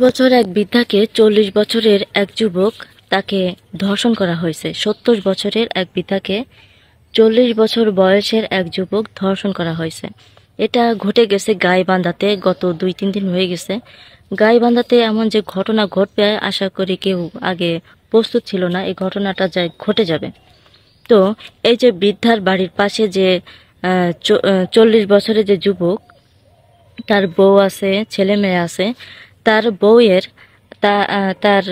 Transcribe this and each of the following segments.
বছর এক বৃদ্ধাকে ৪০ বছরের এক যুবক তাকে ধর্ষণ করা হয়েছে। ৭০ বছরের এক বৃদ্ধাকে ৪০ বছর বয়সের এক যুবক ধর্ষণ করা হয়েছে। এটা ঘটে গেছে গাইবান্ধাতে। গত ২-৩ দিন হয়ে গেছে। গাইবান্ধাতে এমন যে ঘটনা ঘটবে আশা করি কেউ আগে প্রস্তুত ছিল না। এই ঘটনাটা যা ঘটে যাবে। তো এই যে বৃদ্ধার বাড়ির পাশে যে ৪০ বছরের যে যুবক, তার বউ আছে, ছেলে মেয়ে আছে। তার বউয়ের তার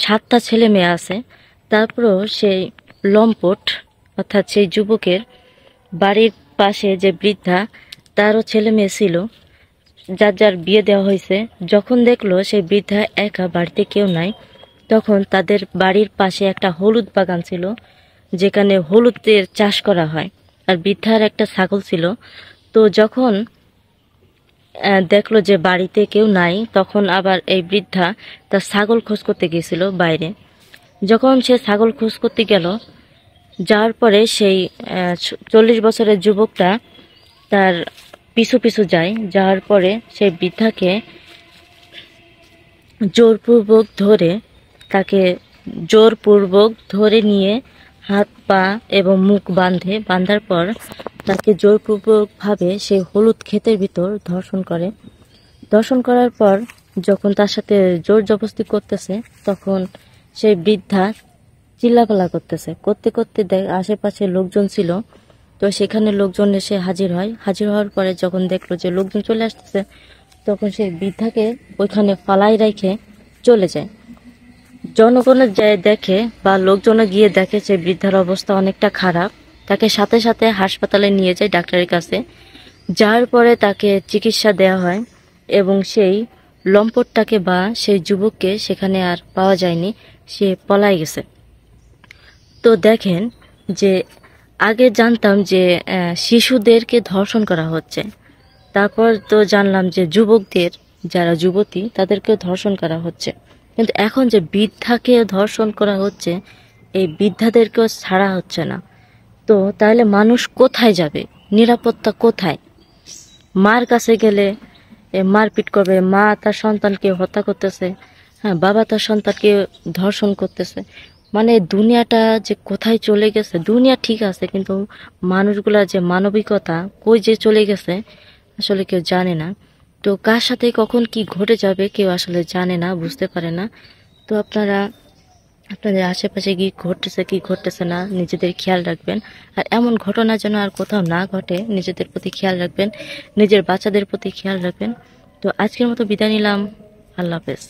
৭টা ছেলে মেয়ে আছে। তারপরও সেই লম্পট অর্থাৎ সেই যুবকের বাড়ির পাশে যে বৃদ্ধা, তারও ছেলে মেয়ে ছিল, যার যার বিয়ে দেওয়া হয়েছে। যখন দেখলো সেই বৃদ্ধা একা, বাড়িতে কেউ নাই, তখন তাদের বাড়ির পাশে একটা হলুদ বাগান ছিল, যেখানে হলুদের চাষ করা হয়। আর বৃদ্ধার একটা ছাগল ছিল। তো যখন দেখলো যে বাড়িতে কেউ নাই, তখন আবার এই বৃদ্ধা তার ছাগল খোঁজ করতে গিয়েছিল বাইরে। যখন সে ছাগল খোঁজ করতে গেল, যাওয়ার পরে সেই ৪০ বছরের যুবকটা তার পিছু পিছু যায়। যাওয়ার পরে সেই বৃদ্ধাকে জোরপূর্বক ধরে নিয়ে হাত পা এবং মুখ বাঁধার পর তাকে জোরপূর্বকভাবে সেই হলুদ ক্ষেতের ভিতর ধর্ষণ করে। ধর্ষণ করার পর যখন তার সাথে জোর জবরদস্তি করতেছে, তখন সেই বৃদ্ধা চিল্লাপাল্লা করতে করতে আশেপাশে লোকজন ছিল। তো সেখানে লোকজন এসে হাজির হয়। হাজির হওয়ার পরে যখন দেখলো যে লোকজন চলে আসতেছে, তখন সেই বৃদ্ধাকে ওইখানে ফালাই রেখে চলে যায়। জনগণে যায় দেখে বা লোকজনে গিয়ে দেখে যে বৃদ্ধার অবস্থা অনেকটা খারাপ। তাকে সাথে সাথে হাসপাতালে নিয়ে যায়, ডাক্তারের কাছে। যাওয়ার পরে তাকে চিকিৎসা দেওয়া হয় এবং সেই লম্পটটাকে বা সেই যুবককে সেখানে আর পাওয়া যায়নি, সে পলায় গেছে। তো দেখেন যে আগে জানতাম যে শিশুদেরকে ধর্ষণ করা হচ্ছে, তারপর তো জানলাম যে যুবকদের, যারা যুবতী, তাদেরকেও ধর্ষণ করা হচ্ছে। কিন্তু এখন যে বৃদ্ধাকে ধর্ষণ করা হচ্ছে, এই বৃদ্ধাদেরকেও ছাড়া হচ্ছে না। তো তাহলে মানুষ কোথায় যাবে? নিরাপত্তা কোথায়? মার কাছে গেলে মারপিট করবে, মা তার সন্তানকে হত্যা করতেছে, হ্যাঁ, বাবা তার সন্তানকে ধর্ষণ করতেছে। মানে দুনিয়াটা যে কোথায় চলে গেছে। দুনিয়া ঠিক আছে, কিন্তু মানুষগুলা যে মানবিকতা কই যে চলে গেছে আসলে কেউ জানে না। তো কার সাথে কখন কি ঘটে যাবে কেউ আসলে জানে না, বুঝতে পারে না। তো আপনারা আপনাদের আশেপাশে কি ঘটতেছে না নিজেদের খেয়াল রাখবেন। আর এমন ঘটনা যেন আর কোথাও না ঘটে, নিজেদের প্রতি খেয়াল রাখবেন, নিজের বাচ্চাদের প্রতি খেয়াল রাখবেন। তো আজকের মতো বিদায় নিলাম। আল্লাহ হাফেজ।